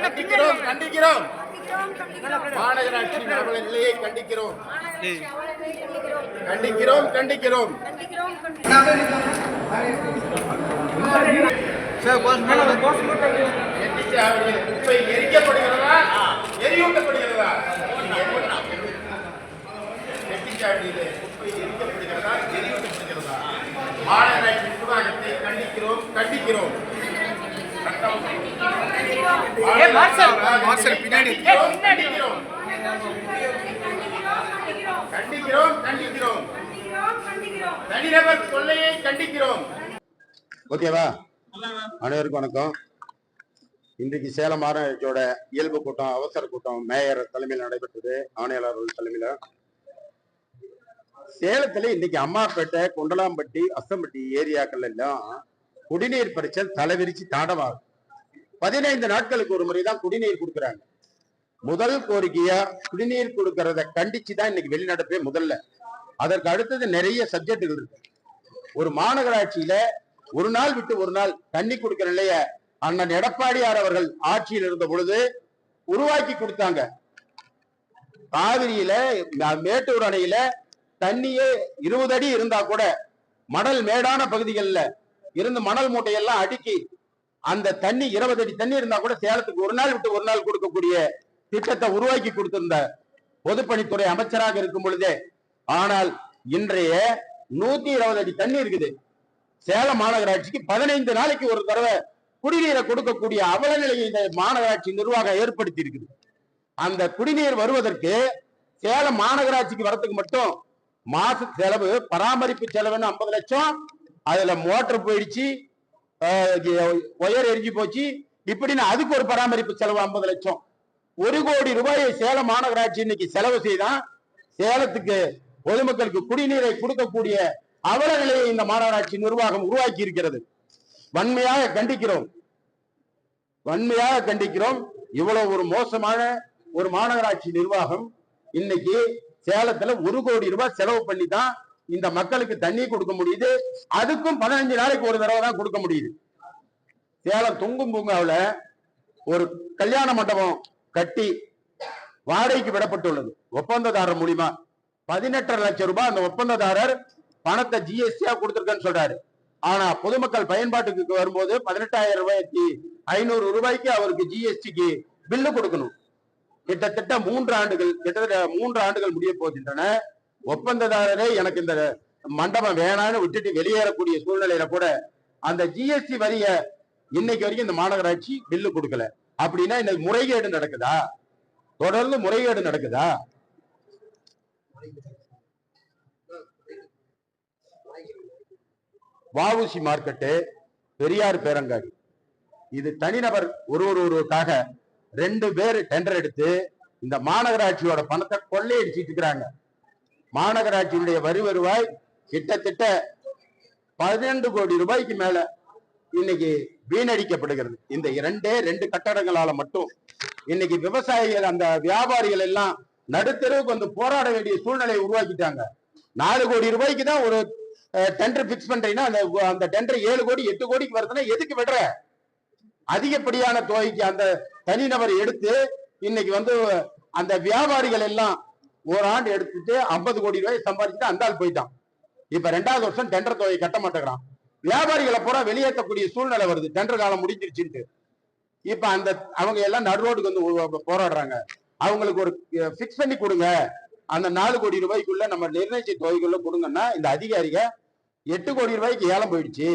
கண்டிக்கிறோம் கண்டிக்கிறோம் மாநகராட்சி அவல நிலையை கண்டிக்கிறோம் கண்டிக்கிறோம் கண்டிக்கிறோம் குப்பை எரிக்கப்படுகிறதா எரியூட்டப்படுகிறதா செட்டிச்சாவடியிலே குப்பை எரிக்கப்படுகிறதா எரியூட்டப்படுகிறதா மாநகராட்சி நிர்வாகத்தை கண்டிக்கிறோம் கண்டிக்கிறோம் கண்டிக்கிறோம் கண்டிக்கிறோம் தனிநபர் கொள்ளையை கண்டிக்கிறோம். ஓகேவா? அனைவருக்கும் வணக்கம். இன்றைக்கு சேலம் மாநகராட்சியோட இயல்பு கூட்டம், அவசர கூட்டம் மேயர் தலைமையில் நடைபெற்றது. ஆணையாளர்கள் தலைமையில சேலத்துல இன்னைக்கு அம்மாப்பேட்டை, குண்டலாம்பட்டி, அசம்பட்டி ஏரியாக்கள் எல்லாம் குடிநீர் பிரச்சனை தலைவிரிச்சு தாண்டவாகும். 15 நாட்களுக்கு ஒரு முறைதான் குடிநீர் கொடுக்குறாங்க. முதல் கோரிக்கையா குடிநீர் கொடுக்கறத கண்டிச்சுதான் இன்னைக்கு வெளிநடப்பே முதல்ல. அதற்கு அடுத்தது நிறைய சப்ஜெக்டுகள் இருக்கு. ஒரு மாநகராட்சியில ஒரு நாள் விட்டு ஒரு நாள் தண்ணி கொடுக்கிற நிலைய அண்ணன் எடப்பாடியார் அவர்கள் ஆட்சியில் இருந்த பொழுது உருவாக்கி கொடுத்தாங்க. காவிரியில மேட்டூர் அணையில தண்ணியே 20 அடி இருந்தா கூட மணல் மேடான பகுதிகளில் இருந்து மணல் மூட்டையெல்லாம் அடுக்கி அந்த தண்ணி 20 அடி தண்ணி இருந்தா கூட சேலத்துக்கு ஒரு நாள் விட்டு ஒரு நாள் கொடுக்கக்கூடிய திட்டத்தை உருவாக்கி கொடுத்திருந்த பொதுப்பணித்துறை அமைச்சராக இருக்கும் பொழுதே. ஆனால் இன்றைய 120 அடி தண்ணி இருக்குது. சேலம் மாநகராட்சிக்கு 15 நாளைக்கு ஒரு தடவை குடிநீரை கொடுக்கக்கூடிய அவல நிலையை இந்த மாநகராட்சி நிர்வாகம் ஏற்படுத்தி இருக்குது. அந்த குடிநீர் வருவதற்கு சேலம் மாநகராட்சிக்கு வரத்துக்கு மட்டும் மாச செலவு, பராமரிப்பு செலவுன்னு 50 லட்சம், அதுல மோட்டர் போயிடுச்சு, ஒயர் எரிஞ்சு போச்சு, இப்படின்னு அதுக்கு ஒரு பராமரிப்பு செலவு 50 லட்சம். 1 கோடி ரூபாயை சேலம் மாநகராட்சி இன்னைக்கு செலவு செய்தான் சேலத்துக்கு பொதுமக்களுக்கு குடிநீரை கொடுக்கக்கூடிய அவல நிலையை இந்த மாநகராட்சி நிர்வாகம் உருவாக்கி இருக்கிறது. வன்மையாக கண்டிக்கிறோம், வன்மையாக கண்டிக்கிறோம். இவ்வளவு ஒரு மோசமான ஒரு மாநகராட்சி நிர்வாகம் இன்னைக்கு சேலத்துல 1 கோடி ரூபாய் செலவு பண்ணி தான் இந்த மக்களுக்கு தண்ணி கொடுக்க முடியுது. அதுக்கும் 15 நாளைக்கு ஒரு தடவை தான் கொடுக்க முடியுது. சேலம் தொங்கும் பூங்காவில் ஒரு கல்யாண மண்டபம் கட்டி வாடகைக்கு விடப்பட்டுள்ளது ஒப்பந்ததாரர் மூலியமா. 18.5 லட்சம் ரூபாய் அந்த ஒப்பந்ததாரர் பணத்தை ஜிஎஸ்டியா கொடுத்திருக்கேன்னு சொல்றாரு. ஆனா பொதுமக்கள் பயன்பாட்டுக்கு வரும்போது 18,500 ரூபாய்க்கு அவருக்கு ஜிஎஸ்டிக்கு பில்லு கொடுக்கணும். கிட்டத்தட்ட 3 ஆண்டுகள் முடிய போகின்றன. ஒப்பந்ததாரரே எனக்கு இந்த மண்டபம் வேணான்னு விட்டுட்டு வெளியேறக்கூடிய சூழ்நிலையில கூட அந்த ஜிஎஸ்டி வரிய இன்னைக்கு வரைக்கும் இந்த மாநகராட்சி பில்லு கொடுக்கல. அப்படின்னா இன்னைக்கு முறைகேடு நடக்குதா? தொடர்ந்து முறைகேடு நடக்குதா? வஉசி மார்க்கெட்டு, பெரியார் பேரங்காடி, இது தனிநபர் ஒருவருக்காக 2 பேர் டெண்டர் எடுத்து இந்த மாநகராட்சியோட பணத்தை கொள்ளையடிச்சிட்டு இருக்கிறாங்க. மாநகராட்சியினுடைய வரி வருவாய் கிட்டத்தட்ட 12 கோடி ரூபாய்க்கு மேல இன்னைக்கு வீணடிக்கப்படுகிறது. இந்த 2 கட்டடங்களால மட்டும் இன்னைக்கு விவசாயிகள், அந்த வியாபாரிகள் எல்லாம் நடுத்தெருவுக்கு வந்து போராட வேண்டிய சூழ்நிலையை உருவாக்கிட்டாங்க. 4 கோடி ரூபாய்க்கு தான் ஒரு டெண்டர் பிக்ஸ் பண்றீங்கன்னா அந்த டெண்டர் 7 கோடி 8 கோடிக்கு வருதுன்னா எதுக்கு விடுற? அதிகப்படியான தொகைக்கு அந்த தனிநபர் எடுத்து இன்னைக்கு வந்து அந்த வியாபாரிகள் எல்லாம் ஒரு ஆண்டு எடுத்துட்டு 50 கோடி ரூபாய் சம்பாதிச்சுட்டு அந்த ஆள் போயிட்டான். இப்ப 2வது வருஷம் டெண்டர் தொகையை கட்ட மாட்டேங்கிறான். வியாபாரிகளை பூரா வெளியேற்றக்கூடிய சூழ்நிலை வருது, டெண்டர் காலம் முடிஞ்சிருச்சுட்டு. இப்ப அந்த அவங்க எல்லாம் நடுரோடுக்கு வந்து போராடுறாங்க. அவங்களுக்கு ஒரு பிக்ஸ் பண்ணி கொடுங்க, அந்த 4 கோடி ரூபாய்க்குள்ள நம்ம நிர்ணயிச்ச தொகைக்குள்ள கொடுங்கன்னா இந்த அதிகாரிக 8 கோடி ரூபாய்க்கு ஏலம் போயிடுச்சு.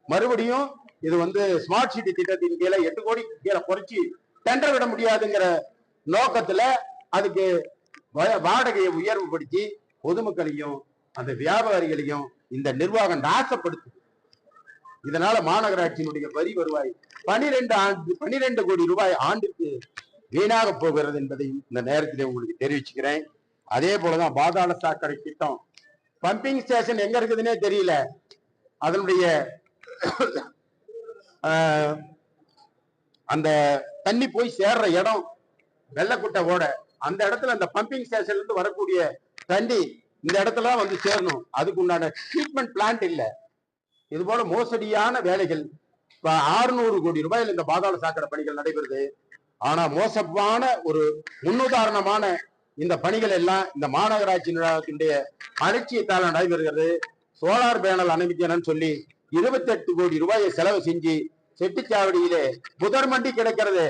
மறுபடியும் இது வந்து ஸ்மார்ட் சிட்டி திட்டத்தின் கீழே 8 கோடி கீழே குறைச்சி டெண்டர் விட முடியாதுங்கிற நோக்கத்துல அதுக்கு வாடகையை உயர்வுபடுத்தி பொதுமக்களையும் அந்த வியாபாரிகளையும் இந்த நிர்வாகம் நாசப்படுத்து. இதனால மாநகராட்சியினுடைய வரி வருவாய் 12 கோடி ரூபாய் ஆண்டுக்கு வீணாக போகிறது என்பதையும் இந்த நேரத்தில் உங்களுக்கு தெரிவிச்சுக்கிறேன். அதே போலதான் பாதாள சாக்கடை திட்டம், பம்பிங் ஸ்டேஷன் எங்க இருக்குதுன்னே தெரியல. அதனுடைய அந்த தண்ணி போய் சேர்ற இடம் வெள்ளக்குட்டை ஓட, அந்த இடத்துல அந்த பம்பிங் ஸ்டேஷன்ல இருந்து வரக்கூடிய தண்ணி இந்த இடத்துல வந்து சேரணும். அதுக்கு உண்டான ட்ரீட்மெண்ட் பிளான்ட் இல்லை. இது போல மோசடியான வேலைகள் 600 கோடி ரூபாயில் இந்த பாதாள சாக்கடை பணிகள் நடைபெறுது. ஆனா மோசமான ஒரு முன்னுதாரணமான இந்த பணிகள் எல்லாம் இந்த மாநகராட்சி நிர்வாகத்தினுடைய அலட்சியத்தால் நடைபெறுகிறது. சோலார் பேனல் அமைக்கணும்னு சொல்லி 28 கோடி ரூபாயை செலவு செஞ்சு செட்டிச்சாவடியிலே புதர்மண்டி கிடைக்கிறது.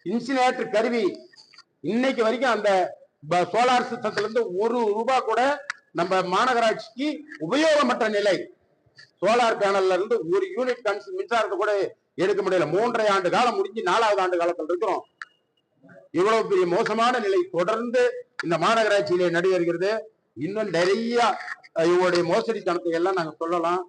இன்சினேட்டர் கருவி இன்னைக்கு வரைக்கும் அந்த சோலார் சிஸ்டத்துல இருந்து ₹1 கூட நம்ம மாநகராட்சிக்கு உபயோகமற்ற நிலை. சோலார் பேனல்ல இருந்து ஒரு யூனிட் மின்சாரத்தை கூட எடுக்க முடியல. 3.5 ஆண்டு காலம் முடிஞ்சு 4வது ஆண்டு காலத்தில் இருக்கிறோம். இவ்வளவு பெரிய மோசமான நிலை தொடர்ந்து இந்த மாநகராட்சியிலே நடைபெறுகிறது. இன்னும் நிறைய இவங்களுடைய மோசடித்தனத்தை எல்லாம் நாங்க சொல்லலாம்.